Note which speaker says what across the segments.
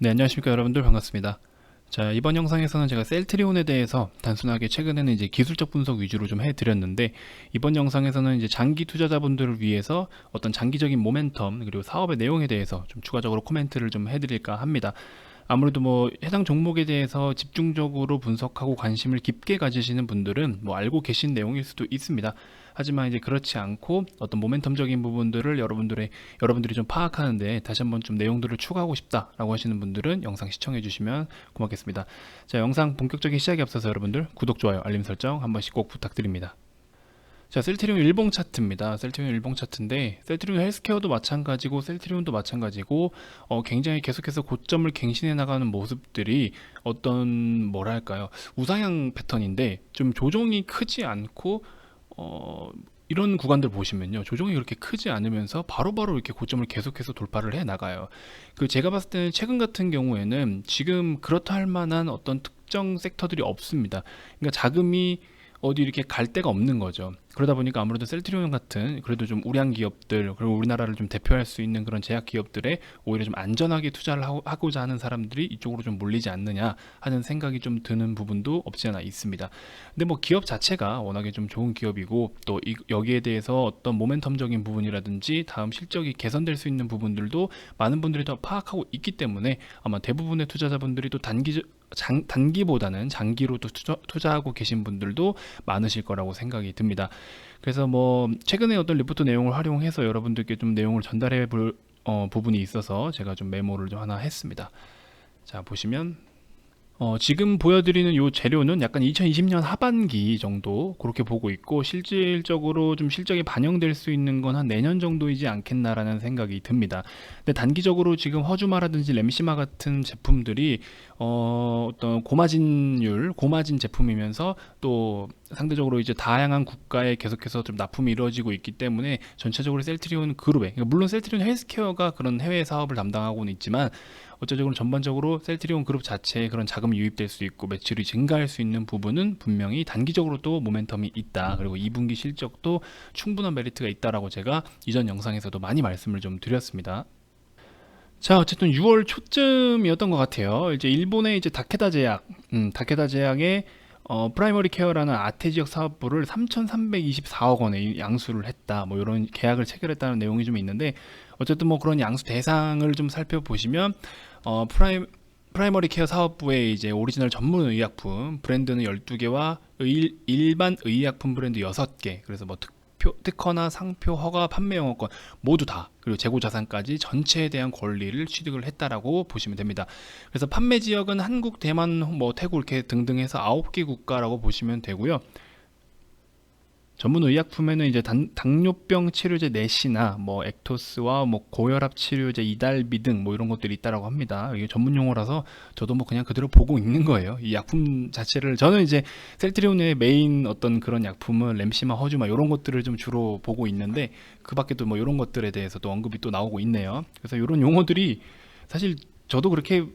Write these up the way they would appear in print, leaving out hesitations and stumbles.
Speaker 1: 네, 안녕하십니까 여러분들, 반갑습니다. 자, 이번 영상에서는 제가 셀트리온에 대해서 단순하게 최근에는 이제 기술적 분석 위주로 좀 해드렸는데, 이번 영상에서는 이제 장기 투자자분들을 위해서 어떤 장기적인 모멘텀 그리고 사업의 내용에 대해서 좀 추가적으로 코멘트를 좀 해드릴까 합니다. 아무래도 뭐 해당 종목에 대해서 집중적으로 분석하고 관심을 깊게 가지시는 분들은 뭐 알고 계신 내용일 수도 있습니다. 하지만 이제 그렇지 않고 어떤 모멘텀적인 부분들을 여러분들이 좀 파악하는데 다시 한번 좀 내용들을 추가하고 싶다라고 하시는 분들은 영상 시청해 주시면 고맙겠습니다. 자, 영상 본격적인 시작에 앞서서 여러분들 구독, 좋아요, 알림 설정 한 번씩 꼭 부탁드립니다. 자, 셀트리온 일봉 차트입니다. 셀트리온 일봉 차트인데, 셀트리온 헬스케어도 마찬가지고 셀트리온도 마찬가지고 굉장히 계속해서 고점을 갱신해 나가는 모습들이 어떤 뭐랄까요, 우상향 패턴인데 좀 조정이 크지 않고 이런 구간들 보시면요, 조정이 그렇게 크지 않으면서 바로바로 이렇게 고점을 계속해서 돌파를 해 나가요. 그 제가 봤을 때는 최근 같은 경우에는 지금 그렇다 할 만한 어떤 특정 섹터들이 없습니다. 그러니까 자금이 어디 이렇게 갈 데가 없는 거죠. 그러다 보니까 아무래도 셀트리온 같은 그래도 좀 우량 기업들, 그리고 우리나라를 좀 대표할 수 있는 그런 제약 기업들에 오히려 좀 안전하게 투자를 하고자 하는 사람들이 이쪽으로 좀 몰리지 않느냐 하는 생각이 좀 드는 부분도 없지 않아 있습니다. 근데 뭐 기업 자체가 워낙에 좀 좋은 기업이고, 또 여기에 대해서 어떤 모멘텀적인 부분이라든지 다음 실적이 개선될 수 있는 부분들도 많은 분들이 더 파악하고 있기 때문에 아마 대부분의 투자자분들이 또 단기보다는 장기로 또 투자하고 계신 분들도 많으실 거라고 생각이 듭니다. 그래서 뭐 최근에 어떤 리포트 내용을 활용해서 여러분들께 좀 내용을 전달해 볼 부분이 있어서 제가 좀 메모를 좀 하나 했습니다. 자, 보시면 지금 보여드리는 이 재료는 약간 2020년 하반기 정도 그렇게 보고 있고, 실질적으로 좀 실적이 반영될 수 있는 건 한 내년 정도이지 않겠나라는 생각이 듭니다. 근데 단기적으로 지금 허주마라든지 램시마 같은 제품들이 어떤 고마진 제품이면서 또 상대적으로 이제 다양한 국가에 계속해서 좀 납품이 이루어지고 있기 때문에 전체적으로 셀트리온 그룹에, 그러니까 물론 셀트리온 헬스케어가 그런 해외 사업을 담당하고는 있지만 어쩌적으로 전반적으로 셀트리온 그룹 자체에 그런 자금이 유입될 수 있고 매출이 증가할 수 있는 부분은 분명히 단기적으로도 모멘텀이 있다. 그리고 2분기 실적도 충분한 메리트가 있다라고 제가 이전 영상에서도 많이 말씀을 좀 드렸습니다. 자, 어쨌든 6월 초쯤이었던 것 같아요. 이제 일본의 이제 다케다 제약의 프라이머리 케어라는 아태 지역 사업부를 3,324억 원에 양수를 했다. 뭐 이런 계약을 체결했다는 내용이 좀 있는데, 어쨌든 뭐 그런 양수 대상을 좀 살펴보시면 프라이머리 케어 사업부의 이제 오리지널 전문 의약품 브랜드는 12개와 일반 의약품 브랜드 6개, 그래서 뭐 특허나 상표, 허가, 판매 영어권 모두 다, 그리고 재고 자산까지 전체에 대한 권리를 취득을 했다라고 보시면 됩니다. 그래서 판매 지역은 한국, 대만, 뭐 태국 이렇게 등등 해서 9개 국가라고 보시면 되고요. 전문 의약품에는 이제 당뇨병 치료제 넷이나 뭐 액토스와 뭐 고혈압 치료제 이달비 등 뭐 이런 것들이 있다라고 합니다. 이게 전문 용어라서 저도 뭐 그냥 그대로 보고 있는 거예요. 이 약품 자체를 저는 이제 셀트리온의 메인 어떤 그런 약품은 램시마, 허주마 이런 것들을 좀 주로 보고 있는데, 그 밖에도 뭐 이런 것들에 대해서도 언급이 또 나오고 있네요. 그래서 이런 용어들이 사실 저도 그렇게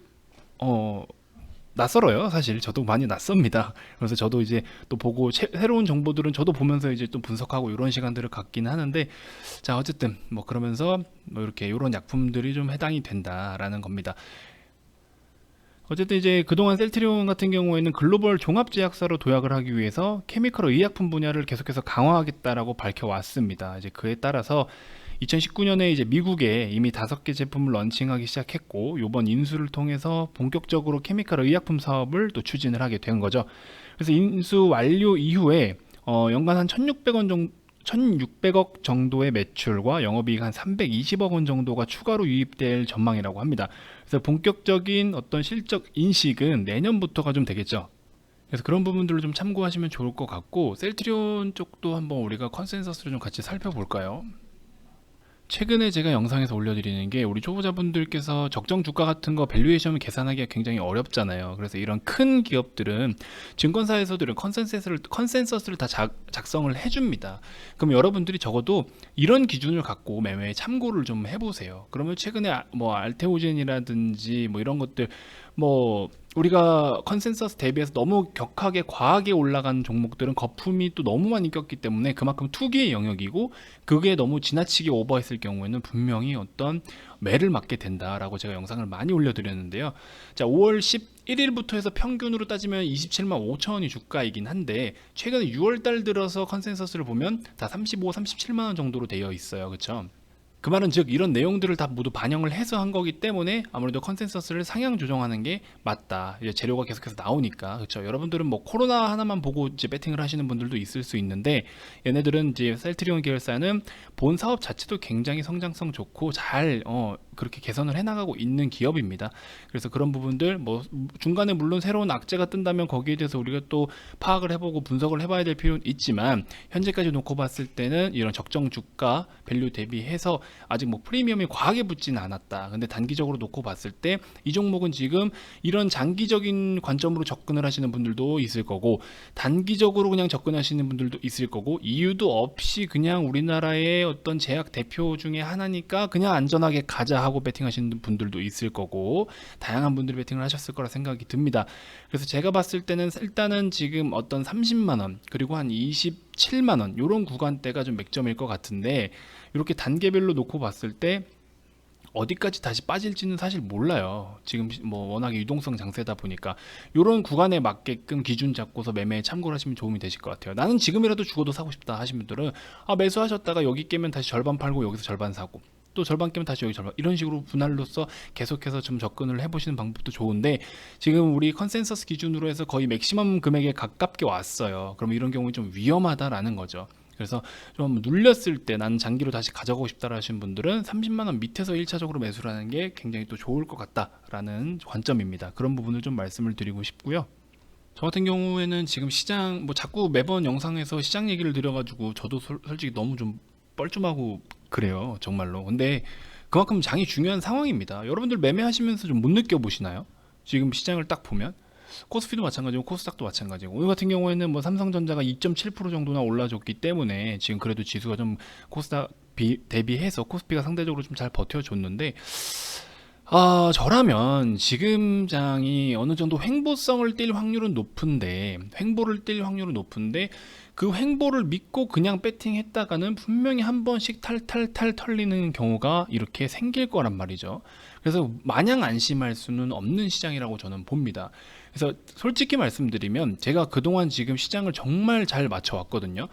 Speaker 1: 어 낯설어요. 사실 저도 많이 낯섭니다. 그래서 저도 이제 또 보고 새로운 정보들은 저도 보면서 이제 또 분석하고 이런 시간들을 갖긴 하는데, 자, 어쨌든 뭐 그러면서 뭐 이렇게 이런 약품들이 좀 해당이 된다라는 겁니다. 어쨌든 이제 그동안 셀트리온 같은 경우에는 글로벌 종합제약사로 도약을 하기 위해서 케미컬 의약품 분야를 계속해서 강화하겠다라고 밝혀왔습니다. 이제 그에 따라서 2019년에 이제 미국에 이미 5개 제품을 런칭하기 시작했고, 이번 인수를 통해서 본격적으로 케미컬 의약품 사업을 또 추진을 하게 된 거죠. 그래서 인수 완료 이후에 연간 한 1,600억 정도의 매출과 영업이익 한 320억 원 정도가 추가로 유입될 전망이라고 합니다. 그래서 본격적인 어떤 실적 인식은 내년부터가 좀 되겠죠. 그래서 그런 부분들을 좀 참고하시면 좋을 것 같고, 셀트리온 쪽도 한번 우리가 컨센서스를 좀 같이 살펴볼까요? 최근에 제가 영상에서 올려드리는 게, 우리 초보자분들께서 적정 주가 같은 거 밸류에이션 계산하기가 굉장히 어렵잖아요. 그래서 이런 큰 기업들은 증권사에서도 이런 컨센서스를 다 작성을 해줍니다. 그럼 여러분들이 적어도 이런 기준을 갖고 매매에 참고를 좀 해보세요. 그러면 최근에 뭐 알테오젠이라든지 뭐 이런 것들, 뭐 우리가 컨센서스 대비해서 너무 격하게 과하게 올라간 종목들은 거품이 또 너무 많이 꼈기 때문에 그만큼 투기의 영역이고, 그게 너무 지나치게 오버했을 경우에는 분명히 어떤 매를 맞게 된다라고 제가 영상을 많이 올려드렸는데요. 자, 5월 11일부터 해서 평균으로 따지면 27만 5천 원이 주가이긴 한데, 최근 6월 달 들어서 컨센서스를 보면 다 35, 37만 원 정도로 되어 있어요. 그렇죠? 그 말은 즉 이런 내용들을 다 모두 반영을 해서 한 거기 때문에 아무래도 컨센서스를 상향 조정하는 게 맞다. 이제 재료가 계속해서 나오니까. 그렇죠. 여러분들은 뭐 코로나 하나만 보고 이제 배팅을 하시는 분들도 있을 수 있는데, 얘네들은 이제 셀트리온 계열사는 본 사업 자체도 굉장히 성장성 좋고 잘 그렇게 개선을 해나가고 있는 기업입니다. 그래서 그런 부분들 뭐 중간에 물론 새로운 악재가 뜬다면 거기에 대해서 우리가 또 파악을 해보고 분석을 해봐야 될 필요는 있지만, 현재까지 놓고 봤을 때는 이런 적정 주가 밸류 대비해서 아직 뭐 프리미엄이 과하게 붙지는 않았다. 근데 단기적으로 놓고 봤을 때 이 종목은 지금 이런 장기적인 관점으로 접근을 하시는 분들도 있을 거고, 단기적으로 그냥 접근하시는 분들도 있을 거고, 이유도 없이 그냥 우리나라의 어떤 제약 대표 중에 하나니까 그냥 안전하게 가자 하고 배팅하시는 분들도 있을 거고, 다양한 분들이 배팅을 하셨을 거라 생각이 듭니다. 그래서 제가 봤을 때는 일단은 지금 어떤 30만원 그리고 한 27만원 요런 구간대가 좀 맥점일 것 같은데, 이렇게 단계별로 놓고 봤을 때 어디까지 다시 빠질지는 사실 몰라요. 지금 뭐 워낙에 유동성 장세다 보니까 이런 구간에 맞게끔 기준 잡고서 매매에 참고를 하시면 도움이 되실 것 같아요. 나는 지금이라도 죽어도 사고 싶다 하신 분들은 매수하셨다가 여기 깨면 다시 절반 팔고 여기서 절반 사고, 또 절반 깨면 다시 여기 절반, 이런 식으로 분할로서 계속해서 좀 접근을 해보시는 방법도 좋은데, 지금 우리 컨센서스 기준으로 해서 거의 맥시멈 금액에 가깝게 왔어요. 그럼 이런 경우는 좀 위험하다라는 거죠. 그래서 좀 눌렸을 때 나는 장기로 다시 가져가고 싶다 하시는 분들은 30만원 밑에서 1차적으로 매수를 하는 게 굉장히 또 좋을 것 같다라는 관점입니다. 그런 부분을 좀 말씀을 드리고 싶고요. 저 같은 경우에는 지금 시장 뭐 자꾸 매번 영상에서 시장 얘기를 드려가지고 저도 솔직히 너무 좀 뻘쭘하고 그래요, 정말로. 근데 그만큼 장이 중요한 상황입니다. 여러분들 매매하시면서 좀 못 느껴보시나요? 지금 시장을 딱 보면 코스피도 마찬가지고 코스닥도 마찬가지고, 오늘 같은 경우에는 뭐 삼성전자가 2.7% 정도나 올라줬기 때문에 지금 그래도 지수가 좀 코스닥 대비해서 코스피가 상대적으로 좀 잘 버텨줬는데, 저라면 지금 장이 어느 정도 횡보성을 띌 확률은 높은데, 그 횡보를 믿고 그냥 배팅했다가는 분명히 한 번씩 탈탈탈 털리는 경우가 이렇게 생길 거란 말이죠. 그래서 마냥 안심할 수는 없는 시장이라고 저는 봅니다. 그래서 솔직히 말씀드리면 제가 그동안 지금 시장을 정말 잘 맞춰왔거든요.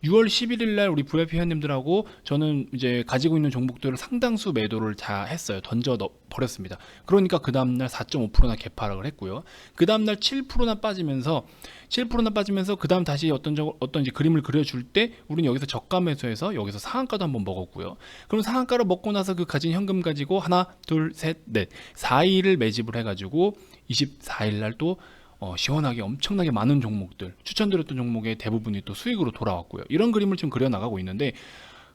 Speaker 1: 6월 11일 날 우리 VIP 회원님들하고 저는 이제 가지고 있는 종목들을 상당수 매도를 다 했어요. 던져 버렸습니다. 그러니까 그 다음날 4.5%나 개파락을 했고요. 그 다음날 7%나 빠지면서 그 다음 다시 어떤 이제 그림을 그려줄 때 우리는 여기서 저가 매수해서 여기서 상한가도 한번 먹었고요. 그럼 상한가를 먹고 나서 그 가진 현금 가지고 하나, 둘, 셋, 넷, 4일을 매집을 해가지고 24일 날 또 시원하게 엄청나게 많은 종목들, 추천드렸던 종목의 대부분이 또 수익으로 돌아왔고요. 이런 그림을 좀 그려나가고 있는데,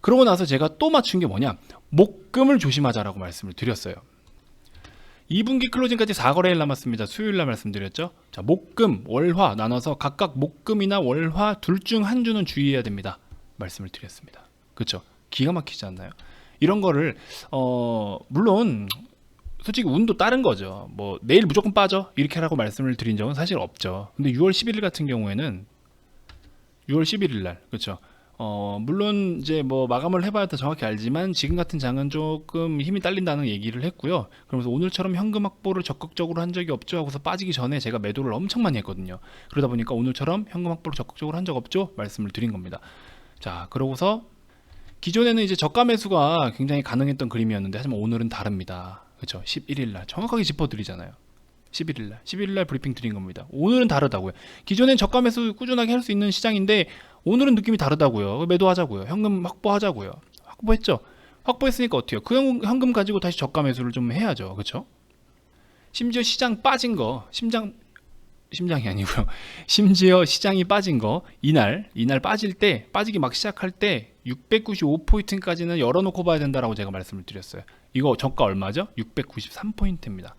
Speaker 1: 그러고 나서 제가 또 맞춘 게 뭐냐, 목금을 조심하자라고 말씀을 드렸어요. 2분기 클로징까지 4거래일 남았습니다. 수요일날 말씀드렸죠. 자, 목금, 월화 나눠서 각각 목금이나 월화 둘 중 한 주는 주의해야 됩니다. 말씀을 드렸습니다. 그렇죠? 기가 막히지 않나요? 이런 거를 물론 솔직히 운도 다른 거죠. 뭐 내일 무조건 빠져 이렇게 하라고 말씀을 드린 적은 사실 없죠. 근데 6월 11일 같은 경우에는 6월 11일 날, 그렇죠. 물론 이제 뭐 마감을 해봐야 더 정확히 알지만 지금 같은 장은 조금 힘이 딸린다는 얘기를 했고요. 그러면서 오늘처럼 현금 확보를 적극적으로 한 적이 없죠 하고서 빠지기 전에 제가 매도를 엄청 많이 했거든요. 그러다 보니까 오늘처럼 현금 확보를 적극적으로 한 적 없죠 말씀을 드린 겁니다. 자, 그러고서 기존에는 이제 저가 매수가 굉장히 가능했던 그림이었는데, 하지만 오늘은 다릅니다. 그렇죠. 11일날 정확하게 짚어드리잖아요. 11일날 브리핑 드린 겁니다. 오늘은 다르다고요. 기존엔 저가 매수 꾸준하게 할 수 있는 시장인데 오늘은 느낌이 다르다고요. 매도하자고요. 현금 확보하자고요. 확보했죠. 확보했으니까 어때요? 그 현금 가지고 다시 저가 매수를 좀 해야죠. 그렇죠? 심지어 시장 빠진 거, 심장이 아니고요. 심지어 시장이 빠진 거, 이날 빠지기 막 시작할 때 695포인트까지는 열어놓고 봐야 된다라고 제가 말씀을 드렸어요. 이거 저가 얼마죠? 693포인트입니다.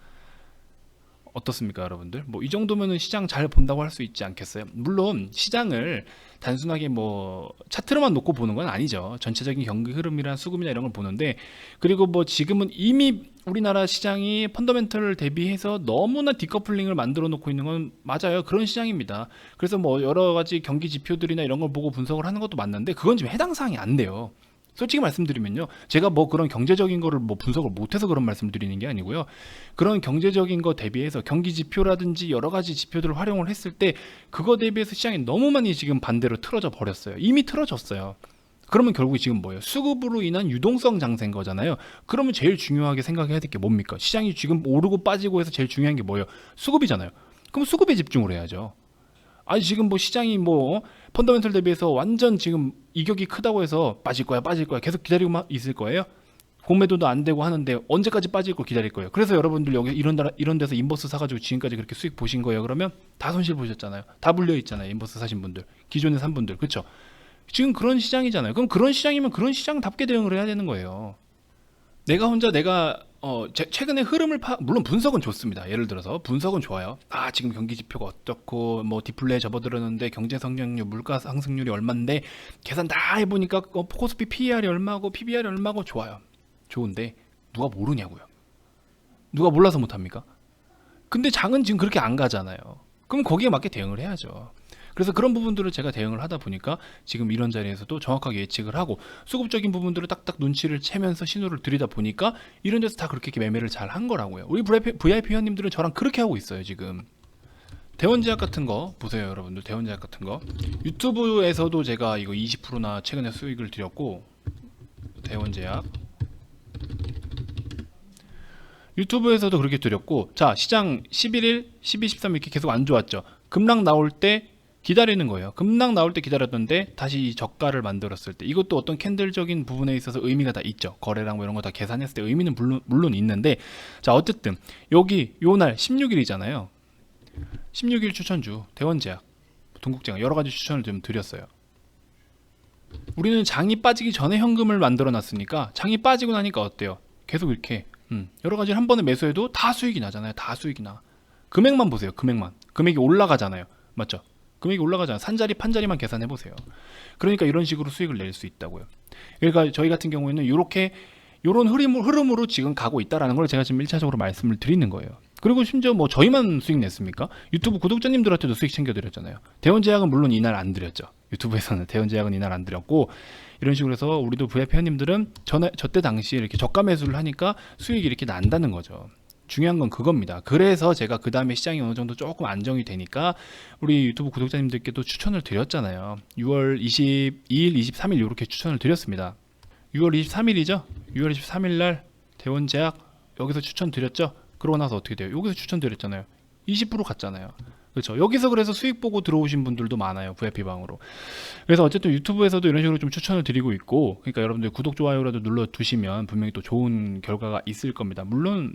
Speaker 1: 어떻습니까, 여러분들? 뭐 이 정도면은 시장 잘 본다고 할 수 있지 않겠어요? 물론 시장을 단순하게 뭐 차트로만 놓고 보는 건 아니죠. 전체적인 경기 흐름이나 수급이나 이런 걸 보는데, 그리고 뭐 지금은 이미 우리나라 시장이 펀더멘털을 대비해서 너무나 디커플링을 만들어 놓고 있는 건 맞아요. 그런 시장입니다. 그래서 뭐 여러 가지 경기 지표들이나 이런 걸 보고 분석을 하는 것도 맞는데 그건 지금 해당 사항이 안 돼요. 솔직히 말씀드리면요. 제가 뭐 그런 경제적인 거를 뭐 분석을 못해서 그런 말씀 드리는 게 아니고요. 그런 경제적인 거 대비해서 경기 지표라든지 여러 가지 지표들을 활용을 했을 때 그거 대비해서 시장이 너무 많이 지금 반대로 틀어져 버렸어요. 이미 틀어졌어요. 그러면 결국 지금 뭐예요? 수급으로 인한 유동성 장세인 거잖아요. 그러면 제일 중요하게 생각해야 될 게 뭡니까? 시장이 지금 오르고 빠지고 해서 제일 중요한 게 뭐예요? 수급이잖아요. 그럼 수급에 집중을 해야죠. 아니 지금 뭐 시장이 뭐 펀더멘털 대비해서 완전 지금 이격이 크다고 해서 빠질 거야 계속 기다리고 있을 거예요? 공매도도 안 되고 하는데 언제까지 빠질 걸 기다릴 거예요? 그래서 여러분들 여기 이런 데서 인버스 사가지고 지금까지 그렇게 수익 보신 거예요? 그러면 다 손실 보셨잖아요. 다 물려 있잖아요. 인버스 사신 분들, 기존에 산 분들, 그렇죠? 지금 그런 시장이잖아요. 그럼 그런 시장이면 그런 시장답게 대응을 해야 되는 거예요. 내가 혼자 최근에 흐름을 물론 분석은 좋습니다. 예를 들어서 분석은 좋아요. 아 지금 경기 지표가 어떻고 뭐 디플레에 접어들었는데 경제 성장률, 물가 상승률이 얼마인데 계산 다 해보니까 코스피 PER이 얼마고 PBR이 얼마고 좋아요. 좋은데 누가 모르냐고요. 누가 몰라서 못합니까? 근데 장은 지금 그렇게 안 가잖아요. 그럼 거기에 맞게 대응을 해야죠. 그래서 그런 부분들을 제가 대응을 하다 보니까 지금 이런 자리에서도 정확하게 예측을 하고 수급적인 부분들을 딱딱 눈치를 채면서 신호를 드리다 보니까 이런 데서 다 그렇게 매매를 잘 한 거라고요. 우리 VIP 회원님들은 저랑 그렇게 하고 있어요. 지금 대원제약 같은 거 보세요. 여러분들 대원제약 같은 거 유튜브에서도 제가 이거 20%나 최근에 수익을 드렸고 대원제약 유튜브에서도 그렇게 드렸고 자 시장 11일, 12, 13 이렇게 계속 안 좋았죠. 급락 나올 때 기다리는 거예요. 급락 나올 때 기다렸던데 다시 이 저가를 만들었을 때 이것도 어떤 캔들적인 부분에 있어서 의미가 다 있죠. 거래랑 뭐 이런 거 다 계산했을 때 의미는 물론 있는데 자 어쨌든 여기 요날 16일이잖아요. 16일 추천주 대원제약, 동국제약 여러 가지 추천을 좀 드렸어요. 우리는 장이 빠지기 전에 현금을 만들어 놨으니까 장이 빠지고 나니까 어때요? 계속 이렇게 여러 가지를 한 번에 매수해도 다 수익이 나잖아요. 다 수익이 나. 금액만 보세요. 금액이 올라가잖아요. 맞죠? 금액이 올라가잖아요. 산자리 판자리만 계산해 보세요. 그러니까 이런 식으로 수익을 낼 수 있다고요. 그러니까 저희 같은 경우에는 이렇게 이런 흐름으로 지금 가고 있다라는 걸 제가 지금 1차적으로 말씀을 드리는 거예요. 그리고 심지어 뭐 저희만 수익 냈습니까? 유튜브 구독자님들한테도 수익 챙겨드렸잖아요. 대원제약은 물론 이날 안 드렸죠. 유튜브에서는 대원제약은 이날 안 드렸고 이런 식으로 해서 우리도 VIP 회원님들은 저때 당시에 이렇게 저가 매수를 하니까 수익이 이렇게 난다는 거죠. 중요한 건 그겁니다. 그래서 제가 그 다음에 시장이 어느 정도 조금 안정이 되니까 우리 유튜브 구독자님들께도 추천을 드렸잖아요. 6월 22일, 23일 이렇게 추천을 드렸습니다. 6월 23일이죠. 6월 23일 날 대원제약 여기서 추천 드렸죠. 그러고 나서 어떻게 돼요? 여기서 추천 드렸잖아요. 20% 갔잖아요. 그렇죠. 여기서 그래서 수익 보고 들어오신 분들도 많아요. VIP 방으로. 그래서 어쨌든 유튜브에서도 이런 식으로 좀 추천을 드리고 있고, 그러니까 여러분들 구독 좋아요라도 눌러 두시면 분명히 또 좋은 결과가 있을 겁니다. 물론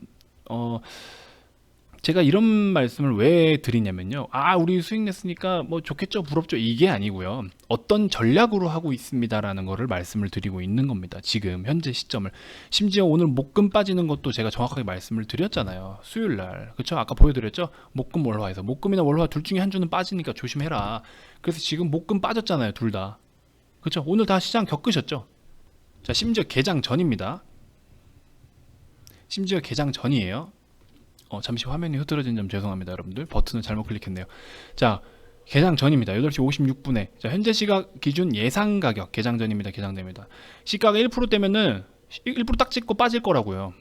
Speaker 1: 제가 이런 말씀을 왜 드리냐면요. 아, 우리 수익 냈으니까 뭐 좋겠죠, 부럽죠. 이게 아니고요. 어떤 전략으로 하고 있습니다라는 거를 말씀을 드리고 있는 겁니다. 지금 현재 시점을. 심지어 오늘 목금 빠지는 것도 제가 정확하게 말씀을 드렸잖아요. 수요일 날. 그렇죠? 아까 보여드렸죠? 목금 월화에서. 목금이나 월화 둘 중에 한 주는 빠지니까 조심해라. 그래서 지금 목금 빠졌잖아요. 둘 다. 그렇죠? 오늘 다 시장 겪으셨죠? 자, 심지어 개장 전입니다. 심지어 개장 전이에요. 잠시 화면이 흐트러진 점 죄송합니다. 여러분들 버튼을 잘못 클릭했네요. 자, 개장 전입니다. 8시 56분에 자, 현재 시각 기준 예상 가격 개장 전입니다. 개장 전입니다. 시가가 1% 되면은 1%딱 찍고 빠질 거라고요.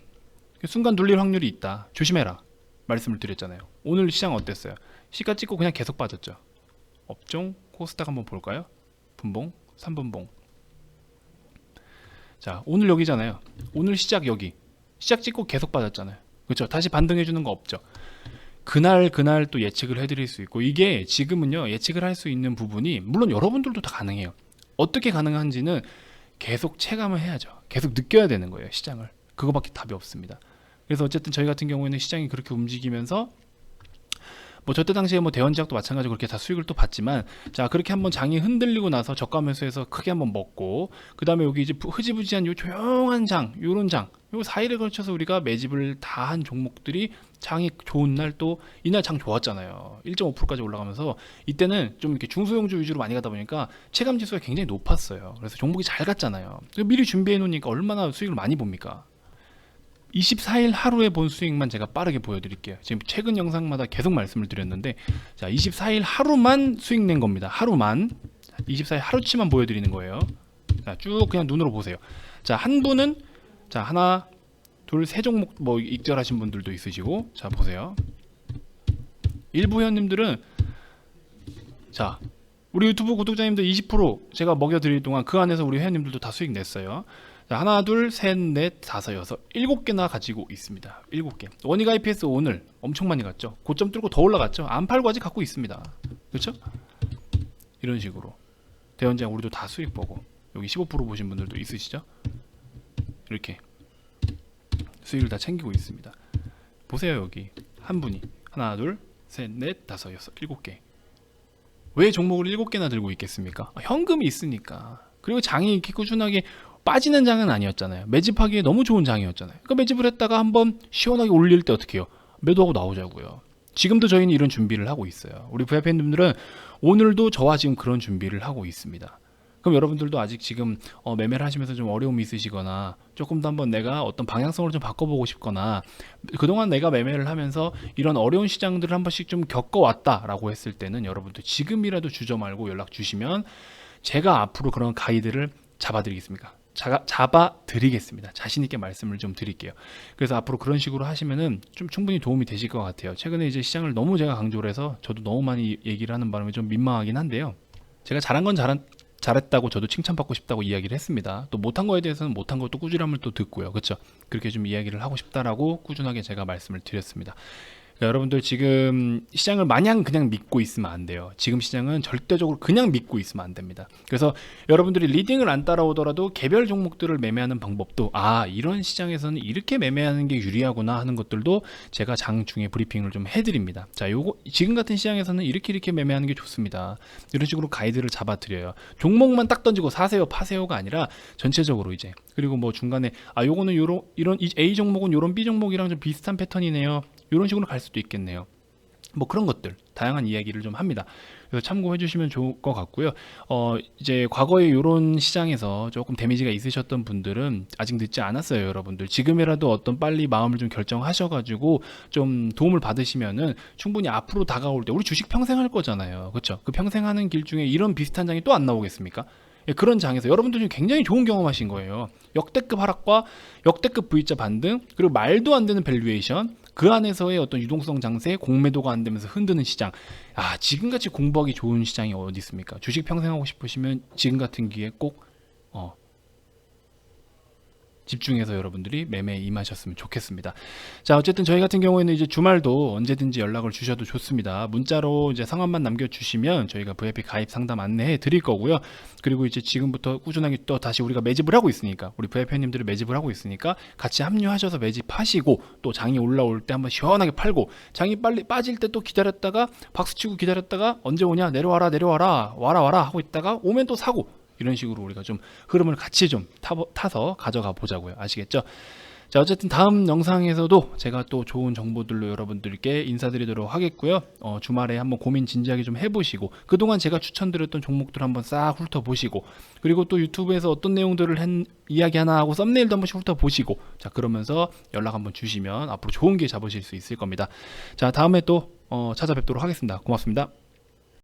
Speaker 1: 순간 눌릴 확률이 있다. 조심해라. 말씀을 드렸잖아요. 오늘 시장 어땠어요? 시가 찍고 그냥 계속 빠졌죠. 업종 코스닥 한번 볼까요? 분봉 3분봉. 자, 오늘 여기잖아요. 오늘 시작 여기. 시작 찍고 계속 빠졌잖아요. 그렇죠. 다시 반등해 주는 거 없죠. 그날 또 예측을 해드릴 수 있고 이게 지금은요 예측을 할 수 있는 부분이 물론 여러분들도 다 가능해요. 어떻게 가능한지는 계속 체감을 해야죠. 계속 느껴야 되는 거예요. 시장을. 그거밖에 답이 없습니다. 그래서 어쨌든 저희 같은 경우에는 시장이 그렇게 움직이면서 뭐 저때 당시에 뭐 대원제약도 마찬가지로 그렇게 다 수익을 또 봤지만 자 그렇게 한번 장이 흔들리고 나서 저가 매수해서 크게 한번 먹고 그 다음에 여기 이제 흐지부지한 요 조용한 장 요런 장 요 4일에 걸쳐서 우리가 매집을 다 한 종목들이 장이 좋은 날 또 이날 장 좋았잖아요. 1.5%까지 올라가면서 이때는 좀 이렇게 중소형주 위주로 많이 가다 보니까 체감 지수가 굉장히 높았어요. 그래서 종목이 잘 갔잖아요. 미리 준비해 놓으니까 얼마나 수익을 많이 봅니까? 24일 하루에 본 수익만 제가 빠르게 보여드릴게요. 지금 최근 영상마다 계속 말씀을 드렸는데, 자, 24일 하루만 수익 낸 겁니다. 하루만. 24일 하루치만 보여드리는 거예요. 자, 쭉 그냥 눈으로 보세요. 자, 한 분은, 자, 하나, 둘, 세 종목 뭐 익절하신 분들도 있으시고, 자, 보세요. 일부 회원님들은, 자, 우리 유튜브 구독자님들 20% 제가 먹여드릴 동안 그 안에서 우리 회원님들도 다 수익 냈어요. 자, 하나, 둘, 셋, 넷, 다섯, 여섯, 7개나 가지고 있습니다. 7개. 원익 IPS 오늘 엄청 많이 갔죠. 고점 뚫고 더 올라갔죠. 안 팔고 아직 갖고 있습니다. 그렇죠? 이런 식으로 대연장 우리도 다 수익 보고, 여기 15% 보신 분들도 있으시죠? 이렇게 수익을 다 챙기고 있습니다. 보세요. 여기 한 분이 하나, 둘, 셋, 넷, 다섯, 여섯, 7개. 왜 종목을 7개나 들고 있겠습니까? 현금이 있으니까. 그리고 장이 이렇게 꾸준하게 빠지는 장은 아니었잖아요. 매집하기에 너무 좋은 장이었잖아요. 그러니까 매집을 했다가 한번 시원하게 올릴 때 어떻게 해요? 매도하고 나오자고요. 지금도 저희는 이런 준비를 하고 있어요. 우리 VIP님들은 오늘도 저와 지금 그런 준비를 하고 있습니다. 그럼 여러분들도 아직 지금 매매를 하시면서 좀 어려움이 있으시거나, 조금 더 한번 내가 어떤 방향성을 좀 바꿔보고 싶거나, 그동안 내가 매매를 하면서 이런 어려운 시장들을 한 번씩 좀 겪어왔다라고 했을 때는 여러분들 지금이라도 주저 말고 연락 주시면 제가 앞으로 그런 가이드를 잡아드리겠습니다. 자신있게 말씀을 좀 드릴게요. 그래서 앞으로 그런 식으로 하시면은 좀 충분히 도움이 되실 것 같아요. 최근에 이제 시장을 너무 제가 강조를 해서 저도 너무 많이 얘기를 하는 바람에 좀 민망하긴 한데요. 제가 잘한 건 잘했다고 저도 칭찬받고 싶다고 이야기를 했습니다. 또 못한 거에 대해서는 못한 것도 꾸준함을 또 듣고요. 그렇죠? 그렇게 좀 이야기를 하고 싶다라고 꾸준하게 제가 말씀을 드렸습니다. 그러니까 여러분들 지금 시장을 마냥 그냥 믿고 있으면 안 돼요. 지금 시장은 절대적으로 그냥 믿고 있으면 안 됩니다. 그래서 여러분들이 리딩을 안 따라오더라도 개별 종목들을 매매하는 방법도, 이런 시장에서는 이렇게 매매하는 게 유리하구나 하는 것들도 제가 장중에 브리핑을 좀 해드립니다. 자, 요거 지금 같은 시장에서는 이렇게 매매하는 게 좋습니다. 이런 식으로 가이드를 잡아드려요. 종목만 딱 던지고 사세요 파세요가 아니라 전체적으로 이제, 그리고 뭐 중간에 요거는 이런 A 종목은 요런 B 종목이랑 좀 비슷한 패턴이네요. 이런 식으로 갈 수도 있겠네요. 뭐 그런 것들 다양한 이야기를 좀 합니다. 그래서 참고해 주시면 좋을 것 같고요. 이제 과거에 이런 시장에서 조금 데미지가 있으셨던 분들은 아직 늦지 않았어요. 여러분들 지금이라도 어떤 빨리 마음을 좀 결정하셔가지고 좀 도움을 받으시면은 충분히 앞으로 다가올 때, 우리 주식 평생 할 거잖아요. 그렇죠? 그 평생 하는 길 중에 이런 비슷한 장이 또 안 나오겠습니까? 그런 장에서 여러분들이 굉장히 좋은 경험하신 거예요. 역대급 하락과 역대급 V자 반등, 그리고 말도 안 되는 밸류에이션, 그 안에서의 어떤 유동성 장세, 공매도가 안 되면서 흔드는 시장. 지금같이 공부하기 좋은 시장이 어디 있습니까? 주식 평생 하고 싶으시면 지금 같은 기회에 꼭 집중해서 여러분들이 매매에 임하셨으면 좋겠습니다. 자, 어쨌든 저희 같은 경우에는 이제 주말도 언제든지 연락을 주셔도 좋습니다. 문자로 이제 성함만 남겨주시면 저희가 VIP 가입 상담 안내해 드릴 거고요. 그리고 이제 지금부터 꾸준하게 또 다시 우리가 매집을 하고 있으니까, 우리 VIP님들이 매집을 하고 있으니까 같이 합류하셔서 매집하시고, 또 장이 올라올 때 한번 시원하게 팔고, 장이 빨리 빠질 때 또 기다렸다가 박수치고 기다렸다가 언제 오냐, 내려와라 와라 하고 있다가 오면 또 사고, 이런 식으로 우리가 좀 흐름을 같이 좀 타서 가져가 보자고요. 아시겠죠? 자, 어쨌든 다음 영상에서도 제가 또 좋은 정보들로 여러분들께 인사드리도록 하겠고요. 주말에 한번 고민 진지하게 좀 해보시고, 그동안 제가 추천드렸던 종목들 한번 싹 훑어보시고, 그리고 또 유튜브에서 어떤 내용들을 이야기하나 하고 썸네일도 한 번씩 훑어보시고, 자, 그러면서 연락 한번 주시면 앞으로 좋은 기회 잡으실 수 있을 겁니다. 자, 다음에 또 찾아뵙도록 하겠습니다. 고맙습니다.